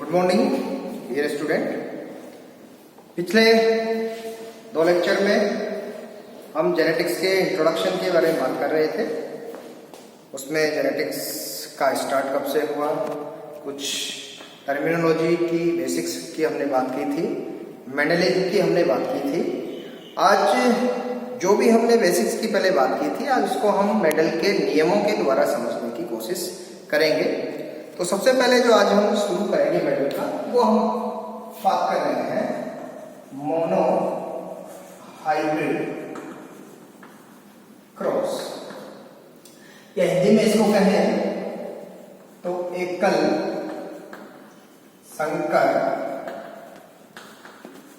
Good morning dear student. पिछले 2 lecture में हम जेनेटिक्स के इंट्रोडक्शन के बारे में बात कर रहे थे। उसमें जेनेटिक्स का स्टार्ट कब से हुआ, कुछ टर्मिनोलॉजी की बेसिक्स की हमने बात की थी, मेंडलिज्म की हमने बात की थी। आज जो भी हमने बेसिक्स की पहले बात की थी, आज उसको हम मेंडल के नियमों के द्वारा समझने की कोशिश करेंगे। तो सबसे पहले जो आज हम शुरू करेंगे मेंडल का, वो हम बात कर रहे हैं मोनो हाइब्रिड क्रॉस, या हिंदी में इसको कहें तो एकल संकर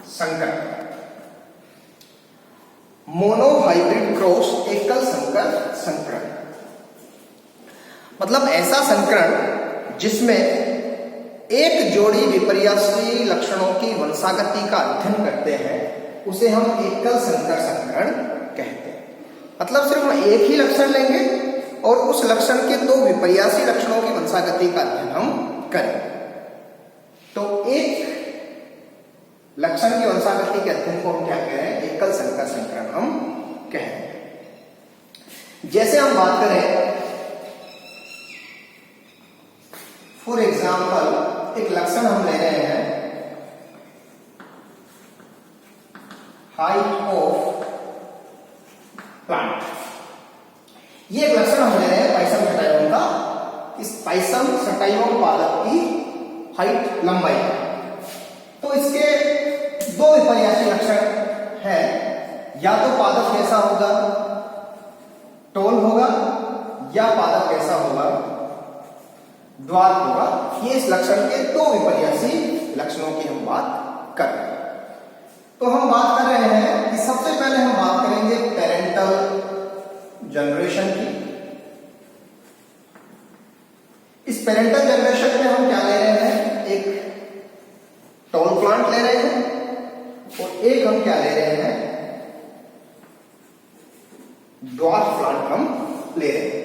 संकर। मोनो हाइब्रिड क्रॉस एकल संकर संकरण मतलब ऐसा संकरण जिसमें एक जोड़ी विपर्यासी लक्षणों की वंशागति का अध्ययन करते हैं, उसे हम एकल संकर संकरण कहते हैं। मतलब सिर्फ हम एक ही लक्षण लेंगे और उस लक्षण के 2 विपर्यासी लक्षणों की वंशागति का अध्ययन हम करेंगे। तो एक लक्षण की वंशागति के अध्ययन को हम क्या कह रहे हैं? एकल संकर संकरण हम कह रहे हैं। जैसे हम बात करें फॉर एग्जाम्पल, एक लक्षण हम ले रहे हैं हाइट ऑफ प्लांट। ये एक लक्षण हम ले रहे हैं पाइसम सटाइवम का। इस पाइसम सटाइवम पादप की हाइट, लंबाई। तो इसके 2 विपर्यासी लक्षण है, या तो पादप कैसा होगा, टोल होगा, या पादप कैसा होगा, द्वार होगा। ये इस लक्षण के 2 विपर्यासी लक्षणों की हम बात कर रहे हैं। तो हम बात कर रहे हैं कि सबसे पहले हम बात करेंगे पेरेंटल जनरेशन की। इस पेरेंटल जनरेशन में हम क्या ले रहे हैं? एक टॉल प्लांट ले रहे हैं और एक हम क्या ले रहे हैं? ड्वार्फ प्लांट हम ले रहे हैं।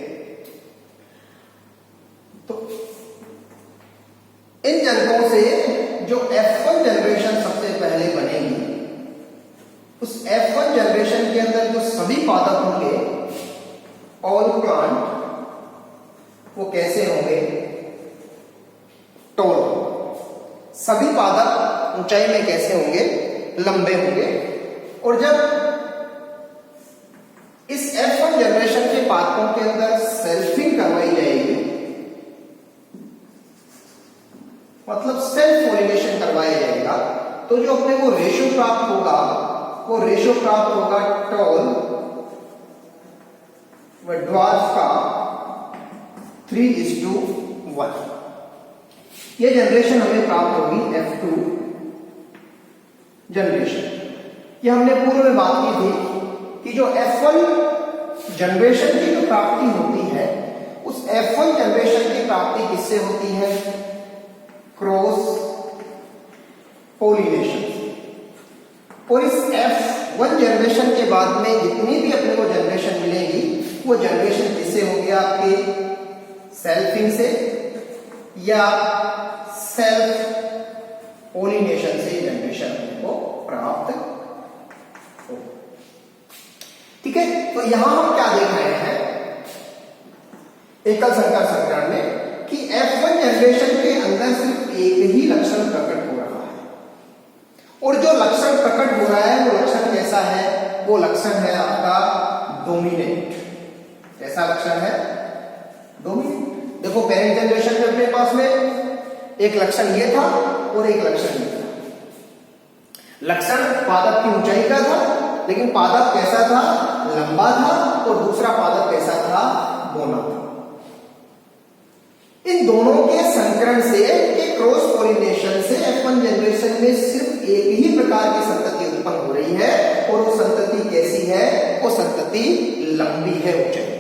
तो इन जनकों से जो F1 जनरेशन सबसे पहले बनेगी, उस F1 जनरेशन के अंदर जो सभी पादप होंगे, ऑल प्लांट, वो कैसे होंगे? टॉल। सभी पादप ऊंचाई में कैसे होंगे? लंबे होंगे। और जब इस F1 जनरेशन के पादपों के अंदर सेल्फिंग करवाई जाएगी, मतलब सेल्फ पॉलिनेशन करवाया जाएगा, तो जो अपने को रेशियो प्राप्त होगा, वो रेशियो प्राप्त होगा टॉल व ड्वार्फ का 3:1। ये जनरेशन हमें प्राप्त होगी F2 जनरेशन। ये हमने पूर्व में बात की थी कि जो F1 जनरेशन की जो प्राप्ति होती है, उस F1 जनरेशन की प्राप्ति किससे होती है? Cross pollination. और इस F1 जनरेशन के बाद में जितनी भी अपने को जनरेशन मिलेगी, वो जनरेशन किससे होगी? आपके सेल्फिंग से या सेल्फ पॉलिनेशन से जनरेशन अपने को प्राप्त हो। ठीक है। तो यहां हम क्या देख रहे हैं एकल संकर संकरण में कि F1 जनरेशन के अंदर सिर्फ एक ही लक्षण प्रकट हो रहा है, और जो लक्षण प्रकट हो रहा है वो लक्षण कैसा है? वो लक्षण है आपका डोमिनेंट। कैसा लक्षण है? डोमिनेंट। देखो पेरेंट जनरेशन में अपने पास में एक लक्षण ये था और एक लक्षण ये था। लक्षण पादप की ऊंचाई का था, लेकिन पादप कैसा था? लंबा था। और दूसरा पादप कैसा था? बौना था। इन दोनों के संकरण से, के क्रॉस पॉलिनेशन से F1 जनरेशन में सिर्फ एक ही प्रकार की संतति उत्पन्न हो रही है, और वो संतति कैसी है? वो संतति लंबी है, ऊंचाई।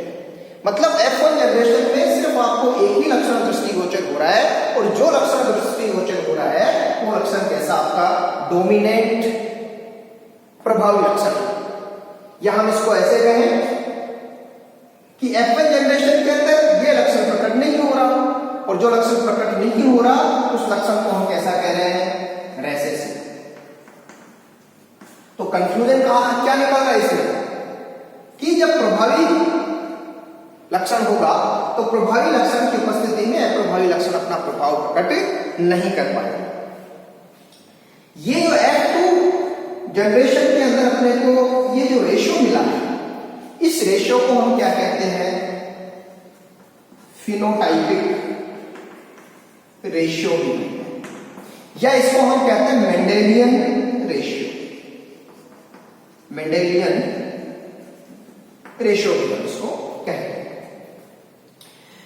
मतलब F1 जनरेशन में सिर्फ आपको एक ही लक्षण दृष्टिगोचर हो रहा है, और जो लक्षण दृष्टिगोचर हो रहा है वो लक्षण कैसा? आपका डोमिनेंट प्रभावी लक्षण। या हम इसको ऐसे कहें कि F1 जनरेशन के अंदर ये लक्षण प्रकट नहीं हो रहा, और जो लक्षण प्रकट नहीं हो रहा उस लक्षण को हम कैसा कह रहे हैं? रेसेसिव। तो कंक्लूजन क्या निकल रहा है इसमें कि जब प्रभावी लक्षण होगा तो प्रभावी लक्षण की उपस्थिति में अप्रभावी लक्षण अपना प्रभाव प्रकट नहीं कर पाएगा। ये जो F2 जनरेशन के अंदर अपने को ये जो रेशियो मिला है, इस रेशियो को हम क्या कहते हैं? फिनोटाइपिक रेशियो, या इसको हम कहते हैं मेंडेलियन रेशियो। मेंडेलियन रेशियो भी हम इसको कहते हैं।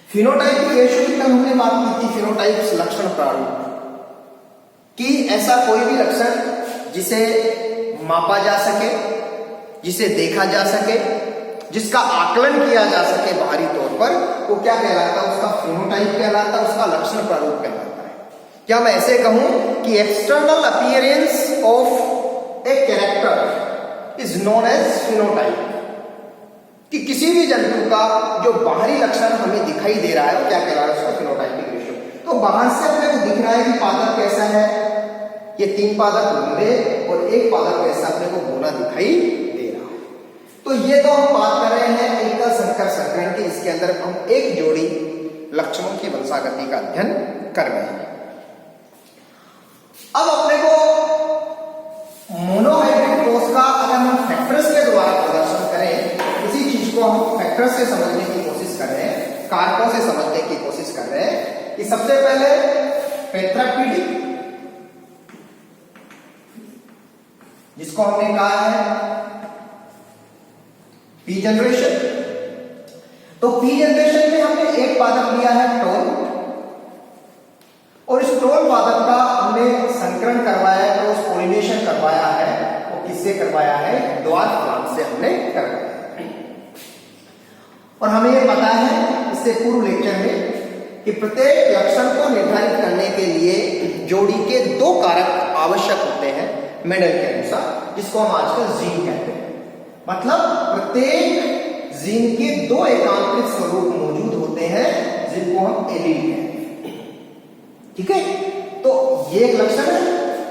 फिनोटाइपिक रेशियो की तब हमने बात की थी, फिनोटाइप्स लक्षण प्रारूप, कि ऐसा कोई भी लक्षण जिसे मापा जा सके, जिसे देखा जा सके, जिसका आकलन किया जा सके बाहरी तौर पर, वो क्या कहलाता है? उसका फिनोटाइप कहलाता है, उसका लक्षण प्रारूप कहलाता है। क्या मैं ऐसे कहूं कि external appearance of a character is known as phenotype, कि किसी भी जंतु का जो बाहरी लक्षण हमें दिखाई दे रहा है वो क्या कहला रहा है? उसका फिनोटाइपिक रेशियो। तो बाहर से अपने को दिख रहा है कि पादप कैसा है, ये 3 पादप लंबे और 1 पादप कैसा अपने को बौना दिखाई दे रहा है। तो ये तो हम बात कर रहे हैं एकल संकर संकरण की, इसके अंदर हम एक जोड़ी लक्षणों की वंशागति का अध्ययन कर रहे हैं। अब अपने को मोनोहाइब्रिड क्रॉस का अगर हम फैक्टर्स के द्वारा प्रदर्शन करें, इसी चीज को हम फैक्टर्स से समझने की कोशिश कर रहे हैं, कारकों से समझने की कोशिश कर रहे हैं कि सबसे पहले पैतृक पीढ़ी, जिसको हमने कहा है पी जनरेशन। तो पी जनरेशन में हमने एक पादप लिया है टोल, और इस टोल पादप का हमने संकरण करवाया है, क्रॉस पोलिनेशन करवाया है। वो किससे करवाया है? ड्वार्फ प्लांट से हमने करवाया है। और हमें ये पता है इससे पूर्व लेक्चर में कि प्रत्येक लक्षण को निर्धारित करने के लिए जोड़ी के 2 कारक आवश्यक होते हैं मेंडल के अनुसार, जिसको हम आजकल जीन कहते हैं। मतलब प्रत्येक जीन के 2 एकांकित स्वरूप मौजूद होते हैं, जिनको हम एलील कहते हैं। ठीक है, तो ये एक लक्षण है।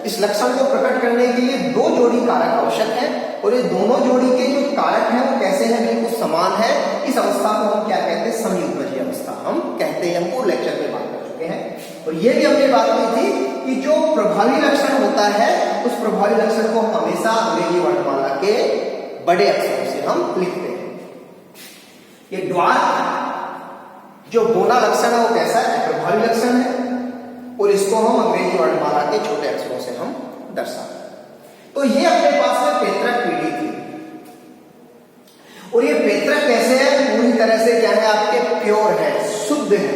इस लक्षण को प्रकट करने के लिए 2 जोड़ी कारक आवश्यक है, और ये दोनों जोड़ी के जो कारक हैं वो कैसे हैं? बिल्कुल समान है। इस अवस्था को हम क्या कहते हैं? समयुग्मजीय अवस्था हम कहते हैं। हम पूर्व लेक्चर में बात कर चुके हैं, और ये भी हमने बात की थी कि जो प्रभावी लक्षण होता है, उस प्रभावी लक्षण को हमेशा अंग्रेजी वर्णमाला के बड़े अक्षरों से हम लिखते हैं। ये ड्वार्फ जो बोना लक्षण है वो कैसा है? प्रभावी लक्षण है, और इसको हम अंग्रेजी वर्णमाला के छोटे अक्षरों से हम दर्शाते हैं। तो ये अपने पास में पैतृक पीढ़ी थी, और ये पैतृक कैसे है? पूरी तरह से क्या है? आपके प्योर है, शुद्ध है,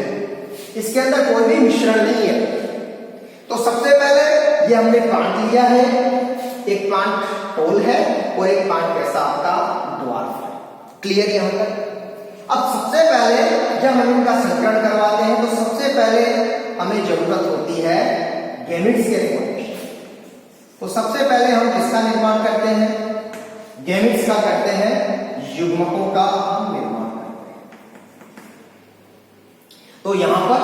इसके अंदर कोई भी मिश्रण नहीं है। तो सबसे पहले ये हमने प्लांट लिया है, एक प्लांट टोल है और एक प्लांट कैसा? आपका ड्वार्फ है। क्लियर यहां तक? अब सबसे पहले जब हम इनका संकरण करवाते हैं तो सबसे पहले हमें जरूरत होती है गैमेट्स के फॉर्मेशन। तो सबसे पहले हम किसका निर्माण करते हैं? गैमेट्स का करते हैं, युग्मकों का हम निर्माण करते हैं। तो यहां पर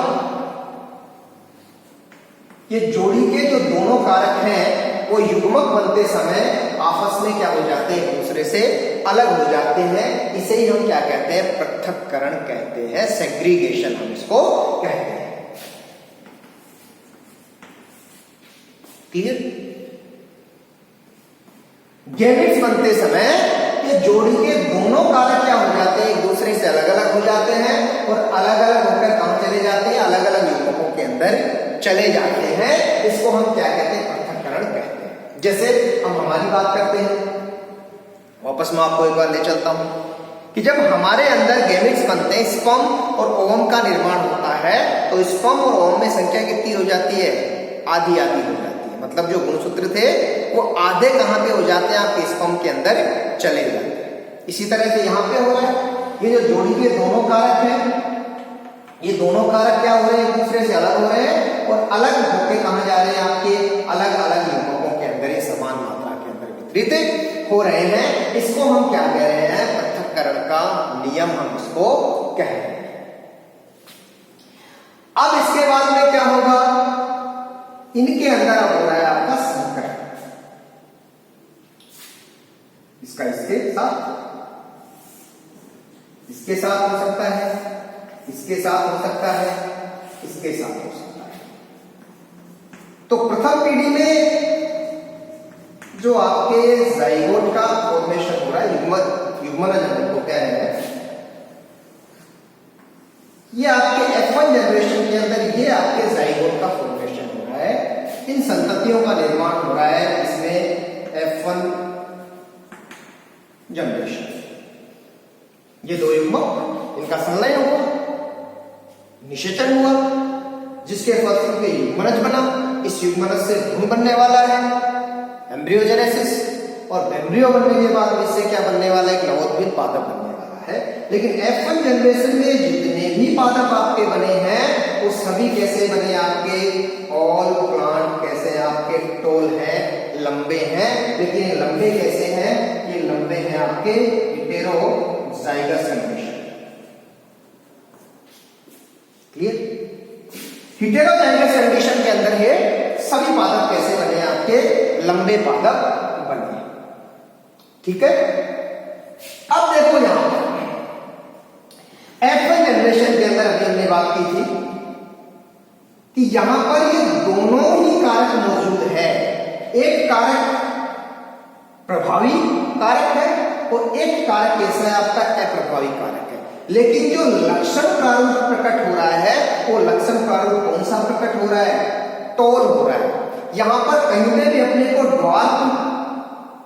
ये जोड़ी के जो दोनों कारक हैं वो युग्मक बनते समय आपस में क्या हो जाते हैं? एक दूसरे से अलग हो जाते हैं। इसे ही हम क्या कहते हैं? पृथक्करण कहते हैं, सेग्रीगेशन हम इसको कहते हैं। क्लियर? गैमेट्स बनते समय ये जोड़ी के दोनों कारक क्या हो जाते हैं? एक दूसरे से अलग अलग हो जाते हैं, और अलग अलग होकर कहां चले जाते हैं? अलग अलग युग्मकों के अंदर चले जाते हैं। इसको हम क्या कहते हैं? पृथक्करण कहते हैं। जैसे हम हमारी बात करते हैं, वापस मैं आपको एक बार ले चलता हूं कि जब हमारे अंदर गैमेट्स बनते हैं, स्पर्म और ओवम का निर्माण होता है, तो स्पर्म और ओवम में संख्या कितनी हो जाती है? आधी आधी हो जाती है। मतलब जो गुणसूत्र थे वो आधे कहां पे हो जाते हैं? आपके स्पर्म के अंदर चले जाते हैं। इसी तरह से यहां पे हो रहा है, ये जो जोड़ी के दोनों कारक हैं, ये दोनों कारक क्या हो रहे हैं? एक दूसरे से अलग हो रहे हैं, और अलग होके कहां जा रहे हैं? आपके अलग अलग युग्मकों के अंदर ही समान मात्रा के अंदर वितरित हो रहे हैं। इसको हम क्या कह रहे हैं? पृथक्करण का नियम हम इसको कह रहे हैं। अब इसके बाद में क्या होगा? इनके अंदर अब हो रहा है आपका संकरण, इसका इसके साथ हो सकता है, इसके साथ हो सकता है, इसके साथ हो सकता है। तो प्रथम पीढ़ी में जो आपके जाइगोट का फॉर्मेशन हो रहा है, युग्मनज को कह रहे हैं, ये आपके F1 जनरेशन के अंदर ये आपके जाइगोट का फॉर्मेशन हो रहा है, इन संततियों का निर्माण हो रहा है इसमें F1 जनरेशन। ये दो युग्मक, इनका संलय हुआ, निषेचन हुआ, जिसके फलस्वरूप युग्मनज बना। इस युग्मनज से भ्रूण बनने वाला है, एम्ब्रियोजेनेसिस, और एम्ब्रियो बनने के बाद इससे क्या बनने वाला है, एक नवोद्भिद पादप बनने वाला है। लेकिन F1 जनरेशन में जितने भी पादप आपके बने हैं वो सभी कैसे बने आपके, ऑल प्लांट कैसे आपके टोल हैं, लंबे हैं। लेकिन ये लंबे कैसे हैं, ये लंबे हैं आपके heterozygous condition. Clear? Heterozygous condition के अंदर है सभी पादप कैसे बने आपके, लंबे पादप बने। ठीक है, अब देखो यहां पर F1 जनरेशन के अंदर अभी हमने बात की थी कि यहां पर ये दोनों ही कारक मौजूद है। एक कारक प्रभावी कारक है और एक कारक कैसा है आपका, अप्रभावी कारक है। लेकिन जो लक्षण प्रारूप प्रकट हो रहा है वो लक्षण प्रारूप कौन सा प्रकट हो रहा है, टोल हो रहा है। यहां पर कहीं में भी अपने को ड्वार्फ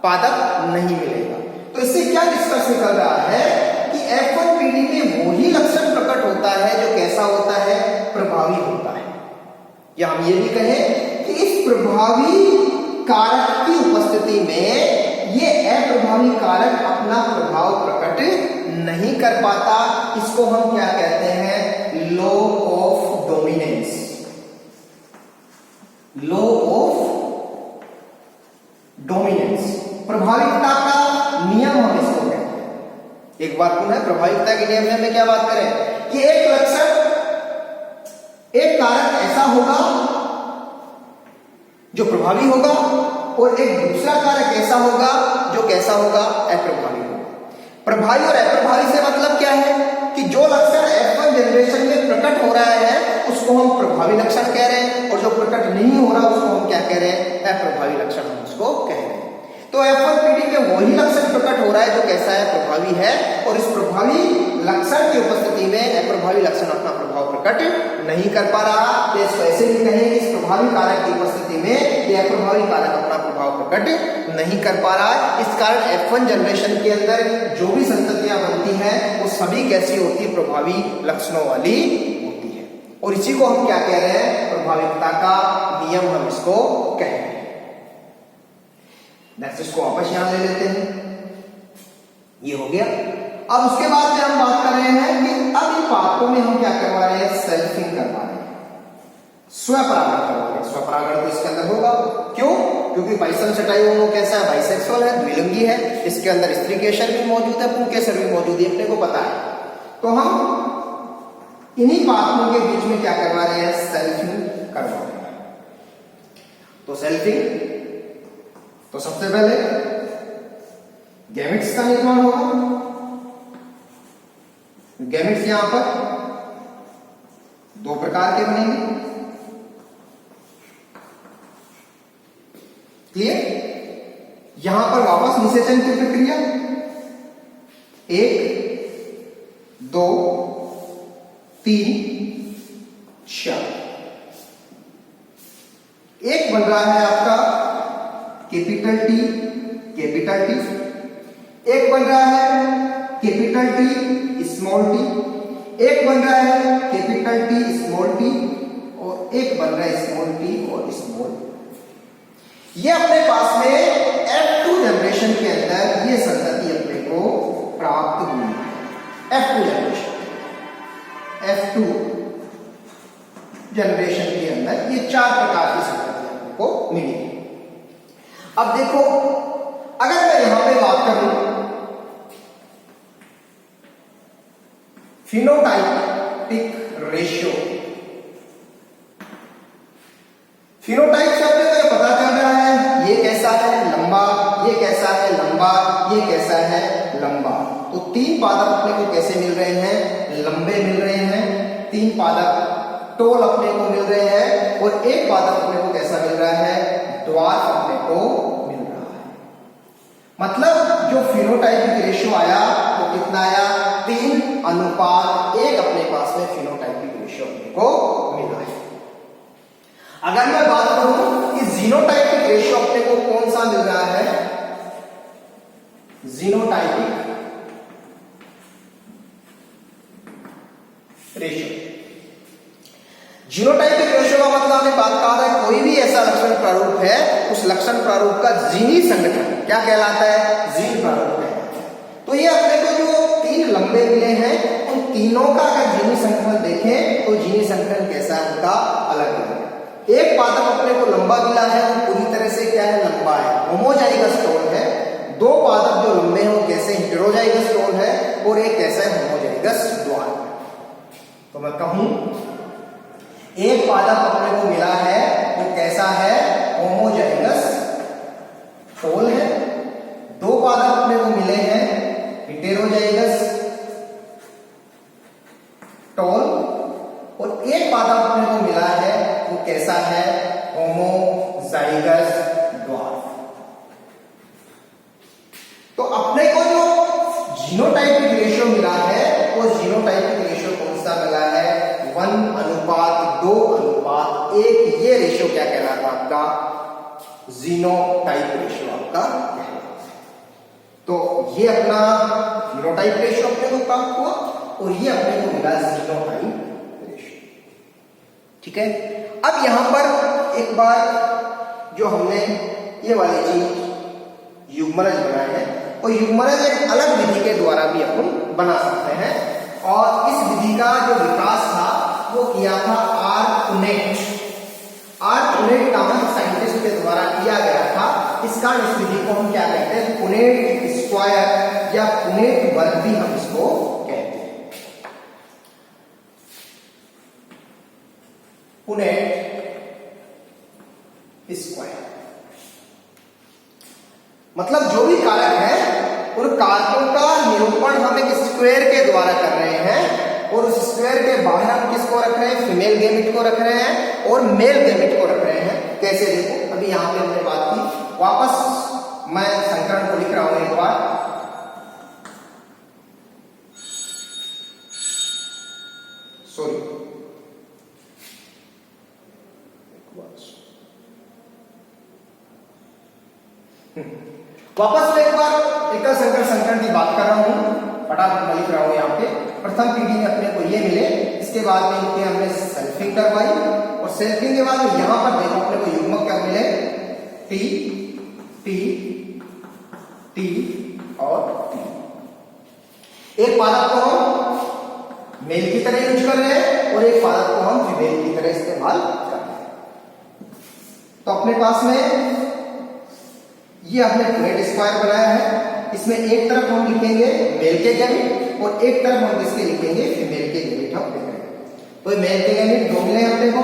पादप नहीं मिलेगा। तो इससे क्या निष्कर्ष निकल रहा है कि F1 पीढ़ी में वही लक्षण प्रकट होता है जो कैसा होता है, प्रभावी होता है। या हम ये भी कहें कि इस प्रभावी कारक की उपस्थिति में ये अप्रभावी कारक अपना प्रभाव प्रकट नहीं कर पाता। इसको हम क्या कहते हैं, law of dominance, law of dominance, प्रभाविकता का नियम हम इसको कहते हैं। एक बार पुनः प्रभाविकता के नियम में हमें क्या बात करें कि एक लक्षण, एक कारक ऐसा होगा जो प्रभावी होगा और एक दूसरा कारक ऐसा होगा जो कैसा होगा, अप्रभावी होगा। प्रभावी और अप्रभावी से मतलब क्या है कि जो लक्षण F1 जनरेशन में प्रकट हो रहा है उसको हम प्रभावी लक्षण कह रहे हैं, और जो प्रकट नहीं हो रहा उसको हम क्या कह रहे हैं, अप्रभावी लक्षण हम उसको कह रहे हैं। तो F1 पीढ़ी में वही लक्षण प्रकट हो रहा है जो कैसा है, प्रभावी है, और इस प्रभावी लक्षण की उपस्थिति में अप्रभावी लक्षण अपना प्रभाव प्रकट नहीं कर पा रहा। तो इसको ऐसे भी कहें इस प्रभावी कारक की उपस्थिति में यह अप्रभावी कारक अपना प्रभाव प्रकट नहीं कर पा रहा है। इस कारण F1 जनरेशन के अंदर जो भी संततियां बनती हैं वो सभी कैसी होती है, प्रभावी लक्षणों वाली होती है। और इसी को हम क्या कह रहे हैं, प्रभाविकता का नियम हम इसको कह रहे हैं। नेक्स्ट इसको वापस यहां ले लेते हैं, ये हो गया। अब उसके बाद में हम बात कर रहे हैं कि अब इन पादपों में हम क्या करवा रहे हैं, सेल्फिंग करवा रहे हैं, स्वपरागण करवा रहे हैं। स्वपरागण तो इसके अंदर होगा, क्यों, क्योंकि पाइसम सटाई होमो कैसा है, बाइसेक्सुअल है, द्विलिंगी है। इसके अंदर स्त्री केसर भी मौजूद है, पुंकेसर भी मौजूद है, अपने को पता है। तो हम इन्हीं पादपों के बीच में क्या करवा रहे हैं, सेल्फिंग करवा रहे हैं। तो सेल्फिंग, तो सबसे पहले गैमेट्स का निर्माण होगा। गैमेट्स यहां पर दो प्रकार के बनेंगे, क्लियर। यहां पर वापस निषेचन की प्रक्रिया, 1 2 3 4, एक बन रहा है आपका कैपिटल T, कैपिटल T, एक बन रहा है कैपिटल T स्मॉल t, एक बन रहा है कैपिटल T स्मॉल t, और एक बन रहा है स्मॉल t और स्मॉल। ये अपने पास में F2 जनरेशन के अंदर ये संतति अपने को प्राप्त हुई है। F2 जनरेशन, F2 जनरेशन के अंदर ये 4 प्रकार की संतति अपने को मिली। अब देखो, अगर मैं यहां पे बात करूं फिनोटाइपिक रेशियो, फिनोटाइप से अपने को ये पता चल रहा है ये कैसा है लंबा, ये कैसा है लंबा, ये कैसा है लंबा। तो तीन पादप अपने को कैसे मिल रहे हैं, लंबे मिल रहे हैं। तीन पादप टोल अपने को मिल रहे हैं और एक पादप अपने को कैसा मिल रहा है, ड्वार्फ अपने को मिल रहा है। मतलब जो फिनोटाइपिक रेशियो आया वो कितना आया, 3:1 अपने पास में फिनोटाइपिक रेशियो अपने को मिला है। अगर मैं बात करूं कि जीनोटाइपिक रेशियो अपने को कौन सा मिल रहा है, जीनोटाइपिक रेशियो। जीनोटाइपिक रेशियो का मतलब हमने बात कहा था कोई भी ऐसा लक्षण प्रारूप है उस लक्षण प्रारूप का जीनी संगठन क्या कहलाता है, जीन प्रारूप कहलाता है। तो ये अपने को जो तीन लंबे मिले हैं उन तीनों का अगर जीनी संगठन देखें तो जीनी संगठन कैसा है, उनका अलग अलग है। एक पादप अपने को लंबा मिला है वो पूरी तरह से क्या है, लंबा है, होमोजाइगस टोल है। दो पादप जो लंबे हैं वो कैसे, हेटेरोजाइगस टोल है और एक कैसा है, होमोजाइगस ड्वार्फ। तो मैं कहूं एक पादप अपने को मिला है वो कैसा है, होमोजाइगस टोल है। दो पादप अपने को मिले हैं हेटेरोजाइगस टोल और एक पादप अपने को मिला है वो कैसा है, होमोजाइगस ड्वार्फ। तो अपने को जो जीनोटाइपिक रेशियो मिला है वो जीनोटाइपिक रेशियो कौन सा मिला है, 1:2:1। ये रेशियो क्या कहलाता है आपका, जीनोटाइप रेशियो आपका कहलाता है। तो ये अपना फिनोटाइप रेशियो अपने को प्राप्त हुआ और ये अपने को मिला जीनोटाइप रेशियो। ठीक है, अब यहां पर एक बार जो हमने ये वाली चीज युग्मनज बनाए हैं और युग्मनज एक अलग विधि के द्वारा भी अपन बना सकते हैं और इस विधि का जो विकास था वो किया था आर पुनेट नामक साइंटिस्ट के द्वारा किया गया था। इस कारण इस विधि को हम क्या कहते हैं, पुनेट स्क्वायर या पुनेट वर्ग भी हम इसको कहते हैं। पुनेट स्क्वायर मतलब जो भी कारक है उन कारकों का निरूपण हम एक स्क्वायर के द्वारा कर रहे हैं और उस स्क्वायर के बाहर हम किसको रख रहे हैं, फीमेल गैमेट को रख रहे हैं और मेल गैमेट को रख रहे हैं। कैसे, देखो अभी यहां पे हमने बात की, वापस मैं संकरण को लिख रहा हूं एक बार। सॉरी, वापस मैं एक बार एकल संकरण संकरण की बात कर रहा हूं, फटाफट मैं लिख रहा हूं यहाँ पे। प्रथम पीढ़ी में अपने को ये मिले, इसके बाद में इनके हमने सेल्फिंग करवाई और सेल्फिंग के बाद में यहां पर देखो अपने को युग्मक क्या मिले, टी टी टी और टी। एक पादप को हम मेल की तरह यूज कर रहे हैं और एक पादप को हम फीमेल की तरह इस्तेमाल कर रहे हैं। तो अपने पास में ये हमने पुनेट स्क्वायर बनाया है। इसमें एक तरफ हम लिखेंगे मेल के गैमेट और एक तरफ हम किसके लिखेंगे, फीमेल के गैमेट हम लिखेंगे। तो मेल के गैमेट दो मिले अपने को,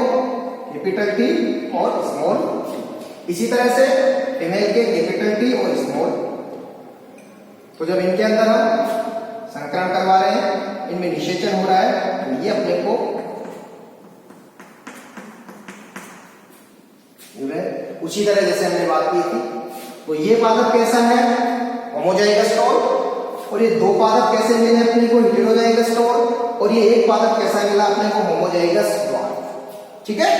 कैपिटल टी और स्मॉल टी। इसी तरह से फीमेल के कैपिटल टी और स्मॉल। तो जब इनके अंदर हम संकरण करवा रहे हैं, इनमें निषेचन हो रहा है, तो ये अपने को उसी तरह जैसे हमने बात की थी। तो ये पादप कैसा है, होमोजाइगस टोल और ये दो पादप कैसे मिले अपने को, हेटेरोजाइगस टोल और ये एक पादप कैसा मिला अपने को, होमोजाइगस ड्वार्फ। ठीक है,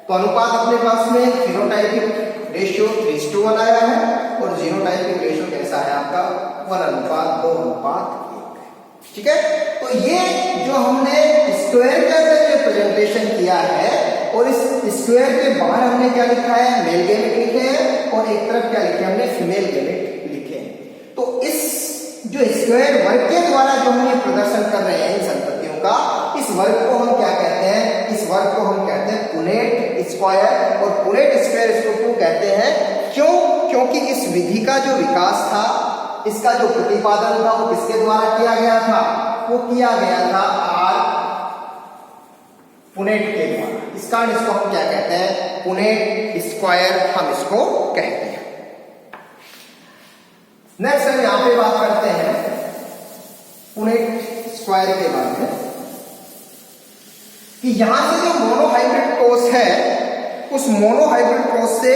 तो अनुपात अपने पास में फिनोटाइपिक रेशियो 3:1 आया है और जीनोटाइपिक रेशियो कैसा है आपका 1:2:1। ठीक है, तो ये जो हमने स्क्वायर के अंदर जो प्रेजेंटेशन किया है और इस स्क्वायर के बाहर हमने क्या लिखा है, मेल गैमेट लिखे हैं और एक तरफ क्या लिखे हमने, फीमेल गैमेट लिखे हैं। तो इस जो स्क्वायर वर्ग के द्वारा जो हम ये प्रदर्शन कर रहे हैं इन संपत्तियों का, इस वर्ग को हम क्या कहते हैं, इस वर्ग को हम कहते हैं पुनेट स्क्वायर। और पुनेट स्क्वायर इसको क्यों कहते हैं, क्यों, क्योंकि इस विधि का जो विकास था, इसका जो प्रतिपादन था वो किसके द्वारा किया गया था, वो किया गया था आर पुनेट के द्वारा। इस कारण इसको हम क्या कहते हैं, पुनेट स्क्वायर हम इसको कहते हैं। नेक्स्ट हम यहां पे बात करते हैं पुनेट स्क्वायर के बारे में कि यहां से जो मोनोहाइब्रिड क्रॉस है उस मोनोहाइब्रिड क्रॉस से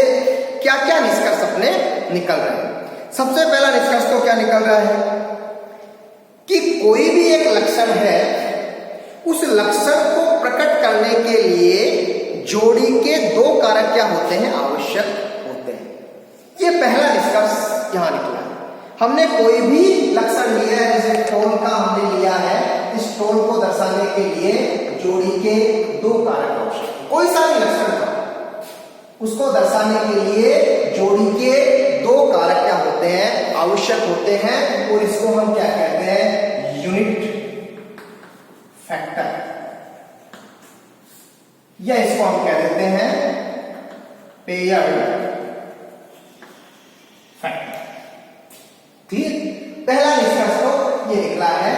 क्या क्या निष्कर्ष अपने निकल रहे हैं। सबसे पहला निष्कर्ष तो क्या निकल रहा है कि कोई भी एक लक्षण है, उस लक्षण को प्रकट करने के लिए जोड़ी के दो कारक क्या होते हैं, आवश्यक होते हैं। ये पहला निष्कर्ष यहां निकला है। हमने कोई भी लक्षण लिया है, जैसे टोल का हमने लिया है, इस टोल को दर्शाने के लिए जोड़ी के दो कारक आवश्यक, कोई सा भी लक्षण का उसको दर्शाने के लिए जोड़ी के दो कारक क्या होते हैं, आवश्यक होते हैं, और इसको हम क्या कहते हैं, यूनिट फैक्टर, या इसको हम कह देते हैं पेयर्ड फैक्टर। ठीक, पहला निष्कर्ष तो ये निकला है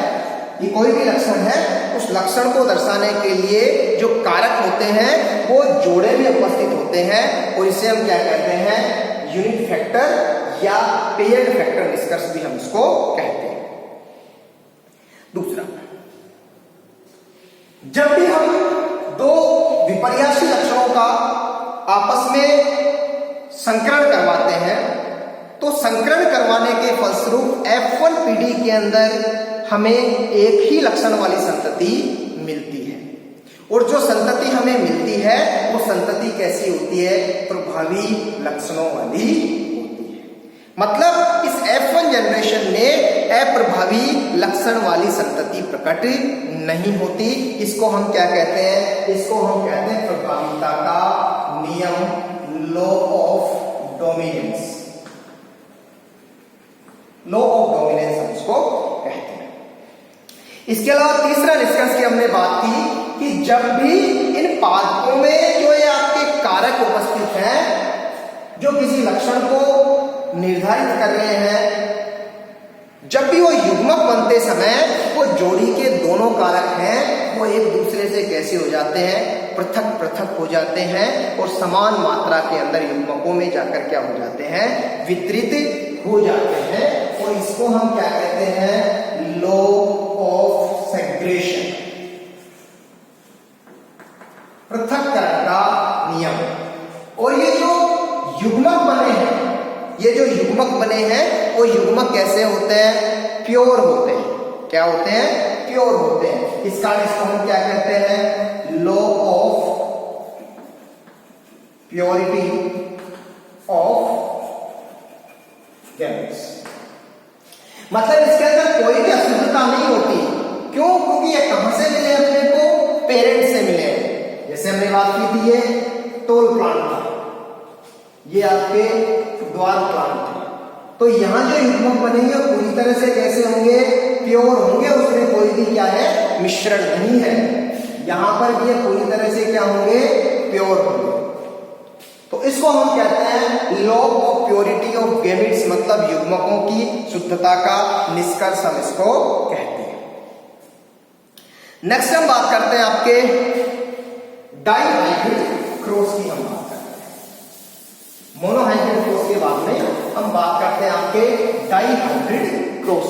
कि कोई भी लक्षण है, उस लक्षण को दर्शाने के लिए जो कारक होते हैं वो जोड़े में उपस्थित होते हैं, और इसे हम क्या कहते हैं, यूनिट फैक्टर या पेयर्ड फैक्टर निष्कर्ष भी हम इसको कहते हैं। दूसरा, जब भी हम दो विपर्यासी लक्षणों का आपस में संकरण करवाते हैं तो संकरण करवाने के फलस्वरूप F1PD के अंदर हमें एक ही लक्षण वाली संतति मिलती है, और जो संतति हमें मिलती है वो संतति कैसी होती है, प्रभावी लक्षणों वाली होती है। मतलब इस F1 जनरेशन में अप्रभावी लक्षण वाली संतति प्रकट नहीं होती। इसको हम क्या कहते हैं, इसको हम कहते हैं प्रभावीता का नियम, law of dominance. Law of dominance हम इसको कहते हैं। इसके अलावा तीसरा निष्कर्ष की हमने बात की कि जब भी इन पादपों में जो ये आपके कारक उपस्थित हैं, जो किसी लक्षण को निर्धारित कर रहे हैं, जब भी वो युग्मक बनते समय वो जोड़ी के दोनों कारक हैं वो एक दूसरे से कैसे हो जाते हैं, पृथक पृथक हो जाते हैं, और समान मात्रा के अंदर युग्मकों में जाकर क्या हो जाते हैं, वितरित हो जाते हैं, और इसको हम क्या कहते हैं, लॉ ऑफ सेग्रेशन, पृथक्करण का नियम। और ये जो युग्मक बने हैं, ये जो युग्मक बने हैं वो युग्मक कैसे होते हैं, प्योर होते हैं। क्या होते हैं, प्योर होते हैं। इस कारण इसको हम क्या कहते हैं, law of purity of gametes. मतलब इसके अंदर कोई भी अशुद्धता नहीं होती। क्यों? क्योंकि ये कहां से मिले अपने को, पेरेंट से मिले। जैसे हमने बात की थी ये टोल प्लांट था, ये आपके द्वार प्लांट है, तो यहां जो युग्मक बनेंगे पूरी तरह से कैसे होंगे, प्योर होंगे, उसमें कोई भी क्या है, मिश्रण नहीं है। यहां पर भी ये पूरी तरह से क्या होंगे, प्योर होंगे। तो इसको हम कहते हैं law of purity of gametes, मतलब युग्मकों की शुद्धता का निष्कर्ष हम इसको कहते हैं। नेक्स्ट हम बात करते हैं आपके डाइहाइब्रिड क्रॉस की। हम बात करते हैं मोनोहाइब्रिड क्रॉस के बाद में हम बात करते हैं आपके डाइहाइब्रिड क्रॉस।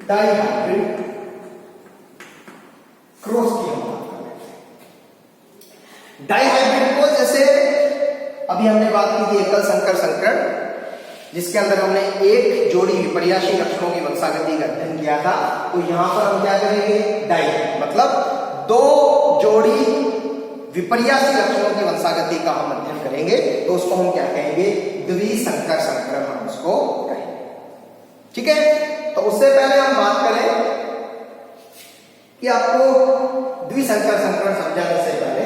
डाइहाइब्रिड क्रॉस की हम बात कर रहे हैं। डाइहाइब्रिड क्रॉस, जैसे अभी हमने बात की थी एकल संकर संकरण, जिसके अंदर हमने एक जोड़ी विपर्यासी लक्षणों की वंशागति का अध्ययन किया था, तो यहां पर हम क्या करेंगे, डाई, मतलब दो जोड़ी विपर्यासी लक्षणों की वंशागति का हम अध्ययन करेंगे, तो उसको हम क्या कहेंगे, द्विसंकर संकरण हम उसको कहेंगे। ठीक है, तो उससे पहले हम बात करें कि आपको द्विसंकर संकरण समझाने से पहले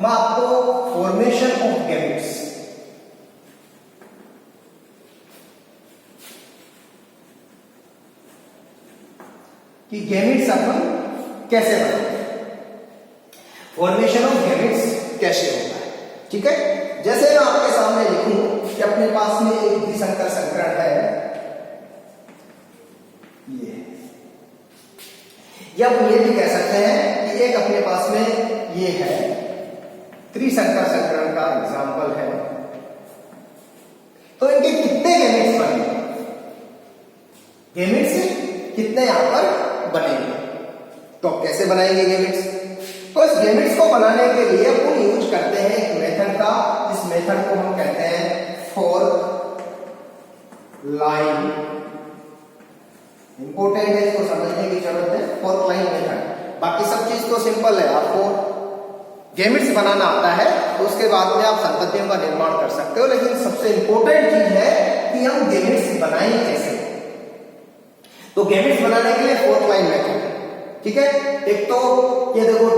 मैं आपको फॉर्मेशन ऑफ गैमेट्स, कि गैमेट्स अपन कैसे बनाते हैं, फॉर्मेशन ऑफ गैमेट्स कैसे होता है। ठीक है, जैसे मैं आपके सामने लिखूं कि अपने पास में एक द्विसंकर संकरण है, या हम ये भी कह सकते हैं कि एक अपने पास में ये है त्रिशंकर संकरण का एग्जाम्पल है, तो इनके कितने गैमेट्स बनेंगे, गैमेट्स कितने यहां पर बनेंगे, तो कैसे बनाएंगे गैमेट्स। तो इस गैमेट्स को बनाने के लिए हम यूज करते हैं एक मेथड का, इस मेथड को हम कहते हैं फोर्थ लाइन। इंपॉर्टेंट है, इसको समझने की जरूरत है, फोर्थ लाइन मेथड। बाकी सब चीज तो सिंपल है, आपको गैमेट्स बनाना आता है तो उसके बाद में आप संततियों का निर्माण कर सकते हो, लेकिन सबसे इंपॉर्टेंट चीज है कि हम गैमेट्स बनाएं कैसे। तो गैमेट्स बनाने के लिए फोर्थ लाइन मेथड, ठीक है। एक तो ये देखो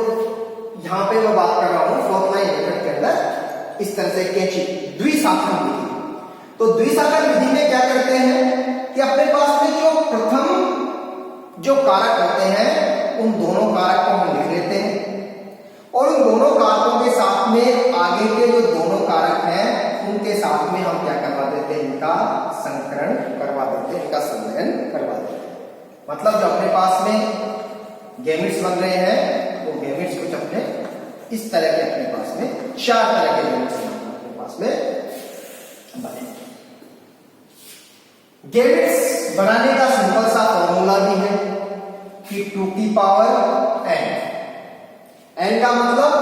यहां पे मैं बात कर रहा हूं फोर्थ लाइन मेथड के अंदर इस तरह से कैंची द्विशाखन विधि। तो द्विशाखन विधि में क्या करते हैं कि अपने पास में जो प्रथम जो कारक होते हैं उन दोनों कारक को हम लिख लेते हैं और उन दोनों कारकों के साथ में आगे के जो दोनों कारक हैं उनके साथ में हम क्या करवा देते हैं, इनका संकरण करवा देते हैं, इनका संलयन करवा देते हैं। मतलब जो अपने पास में गैमेट्स बन रहे हैं वो गैमेट्स कुछ अपने इस तरह के अपने पास में 4 तरह के गैमेट्स अपने पास में बने। गैमेट्स बनाने का सिंपल सा फॉर्मूला भी है कि 2 की पावर n, n का मतलब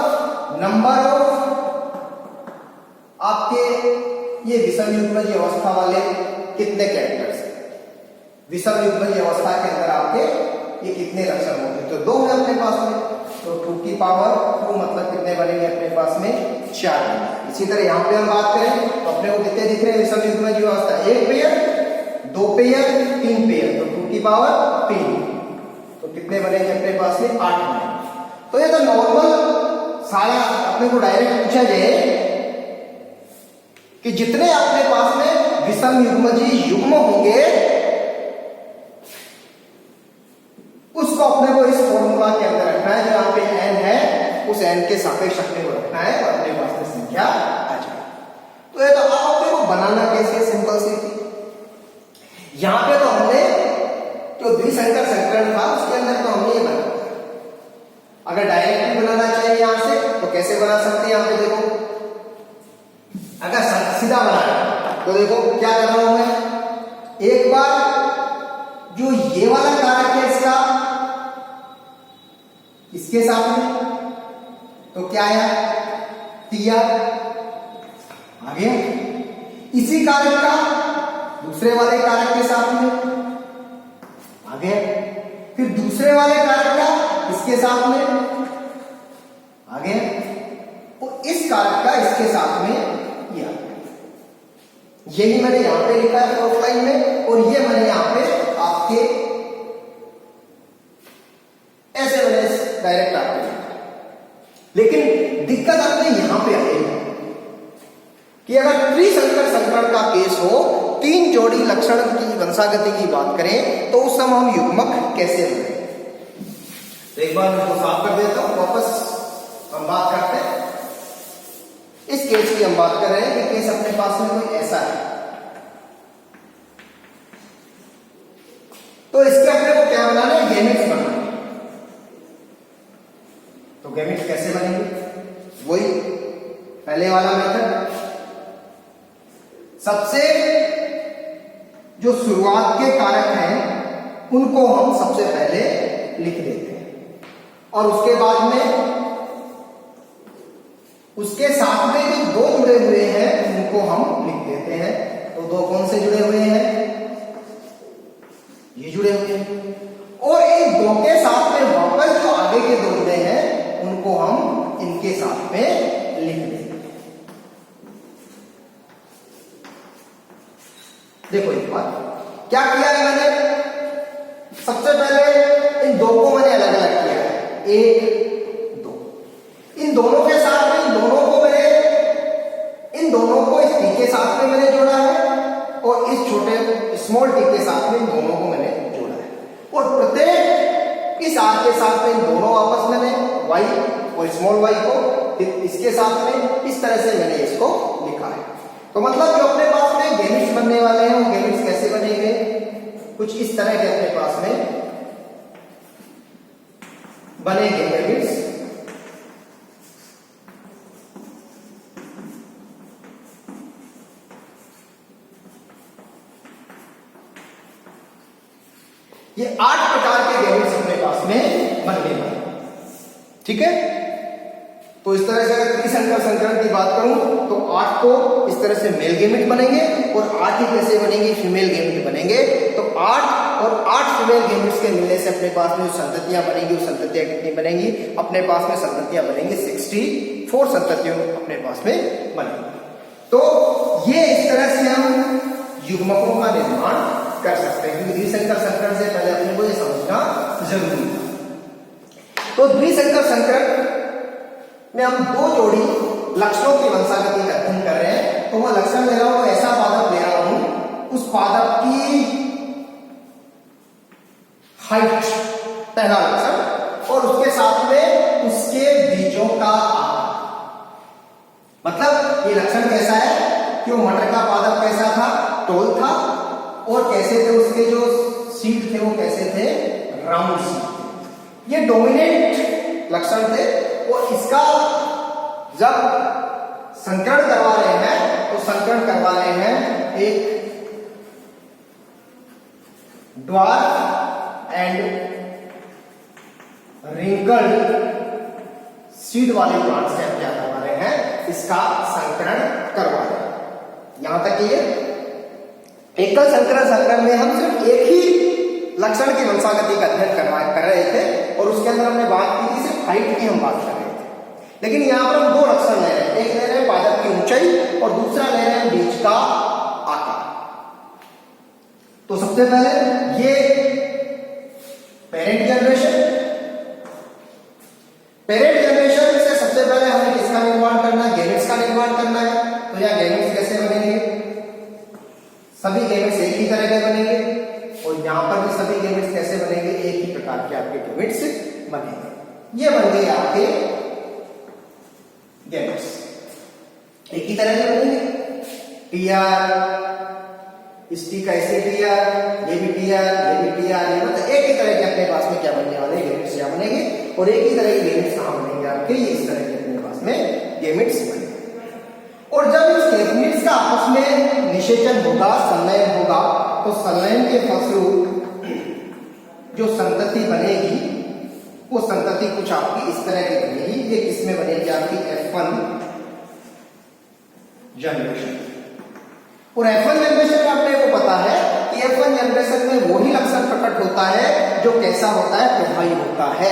नंबर ऑफ आपके ये विषम युग्मज अवस्था वाले कितने कैरेक्टर्स हैं, विषम युग्मज अवस्था के अंदर आपके ये कितने लक्षण होंगे, तो 2 है अपने पास में, तो 2 की पावर 2 मतलब कितने बनेंगे अपने पास में 4। इसी तरह यहां पे हम बात करें तो अपने को कितने दिख रहे हैं विषम युग्मज अवस्था, 1 पेयर, 2 पेयर, 3 पेयर, तो 2 की पावर 3, तो कितने बनेंगे अपने पास में 8 बनेंगे। तो ये तो नॉर्मल सारा अपने को डायरेक्ट पूछा जाए कि जितने अपने पास में विषम युग्मजी युग्म होंगे उसको अपने को इस फॉर्मूला के अंदर रखना है, जो यहाँ पे n है उस n के सापेक्ष अपने को रखना है और अपने पास में संख्या आ जाए। तो ये तो आप अपने को बनाना कैसे, सिंपल सी थी। यहां पे तो हमने जो द्विशंकर संकरण था उसके अंदर तो हमने ये बनाया। अगर डायरेक्ट बनाना चाहिए यहां से तो कैसे बना सकते हैं, यहां पे देखो अगर सीधा बनाना तो देखो क्या कर रहा हूं मैं, एक बार जो ये वाला कारक है इसका इसके साथ में तो क्या आया टिया आ गया, इसी कारक का दूसरे वाले कारक के साथ में आ गया, फिर दूसरे वाले कारक का इसके साथ में आ गया और इस कारक का इसके साथ में ये आ गया। यही मैंने यहां पे लिखा है फोर्थ लाइन में और ये मैंने यहां पे आपके ऐसे मैंने डायरेक्ट आपको लिखा। लेकिन दिक्कत आपने यहां पे आएगी कि अगर त्रिशंकर संकरण का केस हो, 3 जोड़ी लक्षण की वंशागति की बात करें तो उस समय हम युग्मक कैसे बनाएं। तो एक बार मैं साफ कर देता हूं, वापस हम बात करते हैं। इस केस की हम बात कर रहे हैं कि केस अपने पास में कोई ऐसा है, तो इसके अपने को क्या बनाना है, गैमेट्स बनाना है। तो गैमेट्स कैसे बनेंगे, वही पहले वाला मेथड, सबसे जो शुरुआत के कारक हैं उनको हम सबसे पहले लिख देते हैं और उसके बाद में उसके साथ में जो 2 जुड़े हुए हैं उनको हम लिख देते हैं। तो 2 कौन से जुड़े हुए हैं, ये जुड़े हुए हैं और इन 2 के साथ में वापस जो आगे के 2 जुड़े हैं उनको हम इनके साथ में लिख देते हैं। देखो एक बात क्या किया है मैंने, सबसे पहले इन 2 को मैंने अलग अलग किया है, 1 2, इन दोनों के साथ में इन दोनों को इस टी के साथ में मैंने जोड़ा है और इस छोटे स्मॉल टी के साथ में इन दोनों को मैंने जोड़ा है और प्रत्येक इस आर के साथ में इन दोनों आपस में वाई और स्मॉल वाई को इसके साथ में इस तरह से मैंने इसको लिखा है। तो मतलब जो अपने पास में गैमेट्स बनने वाले हैं वो गैमेट्स कैसे बनेंगे, कुछ इस तरह के अपने पास में बनेंगे गैमेट्स ये 8 प्रकार के गैमेट्स अपने पास में बनने वाले। ठीक है, तो इस तरह से अगर त्रिसंकर संकरण की बात करूं तो 8 को इस तरह से मेल गैमेट बनेंगे और 8 ही कैसे बनेंगे, फीमेल गैमेट बनेंगे। तो 8 और 8 फीमेल गैमेट्स के मिलने से अपने पास में जो संततियां बनेंगी वो संततियां कितनी बनेंगी, अपने पास में संततियां बनेंगी 64 संततियों अपने पास में बनेंगी। तो ये इस तरह से हम युग्मकों का निर्माण कर सकते हैं, क्योंकि द्विसंकर संकरण से पहले अपने को ये समझना जरूरी है। तो द्विसंकर संकरण में हम 2 जोड़ी लक्षणों की वंशागति का अध्ययन कर रहे हैं। तो वह लक्षण ले रहा हूं, ऐसा पादप ले रहा हूं, उस पादप की हाइट पहला लक्षण, और उसके साथ में उसके बीजों का आकार। मतलब ये लक्षण कैसा है कि वो मटर का पादप कैसा था, टोल था, और कैसे थे उसके जो सीड थे वो कैसे थे, राउंड सीड थे। ये डोमिनेंट लक्षण थे। और इसका जब संकरण करवा रहे हैं तो संकरण करवा रहे हैं एक ड्वार्फ एंड रिंकल्ड सीड वाले प्लांट से हम क्या करवा रहे हैं, इसका संकरण करवा रहे हैं। यहां तक ये एकल संकरण में हम सिर्फ एक ही लक्षण की वंशागति का अध्ययन कर रहे थे और उसके अंदर हमने बात की थी सिर्फ हाइट की हम बात कर रहे थे। लेकिन यहां पर हम 2 लक्षण ले रहे हैं, एक ले रहे हैं पादप की ऊंचाई और दूसरा ले रहे हैं बीज का आकार। तो सबसे पहले ये पेरेंट जनरेशन से सबसे पहले हमें किसका निर्माण करना है, गैमेट्स का निर्माण करना है। तो यहां गैमेट्स कैसे बनेंगे, सभी गैमेट्स एक ही तरह के बनेंगे, और यहां पर भी सभी गैमेट्स कैसे बनेंगे, एक ही प्रकार के आपके गैमेट्स बनेंगे। ये बन गए आपके गैमेट्स, एक ही तरह के बनेंगे। टीआर, इसटी का ऐसे टीआर, ये भी टीआर, ये भी टीआर, ये मतलब एक ही तरह के अपने पास में क्या बनने वाले गैमेट्स यहाँ बनेंगे, और एक ही तरह के गैमेट्स कहां बनेंगे आपके, ये इस तरह के अपने पास में गैमेट्स बनेंगे। और जब इस गैमेट्स का आपस में निषेचन होगा, संलयन होगा, तो संलयन के फलस्वरूप जो संतति बनेगी वो संतति कुछ आपकी इस तरह की बनेगी। ये किसमें बनेगी, आपकी F1 जनरेशन। और F1 जनरेशन में अपने को पता है कि F1 जनरेशन में वही लक्षण प्रकट होता है जो कैसा होता है, प्रभावी होता है।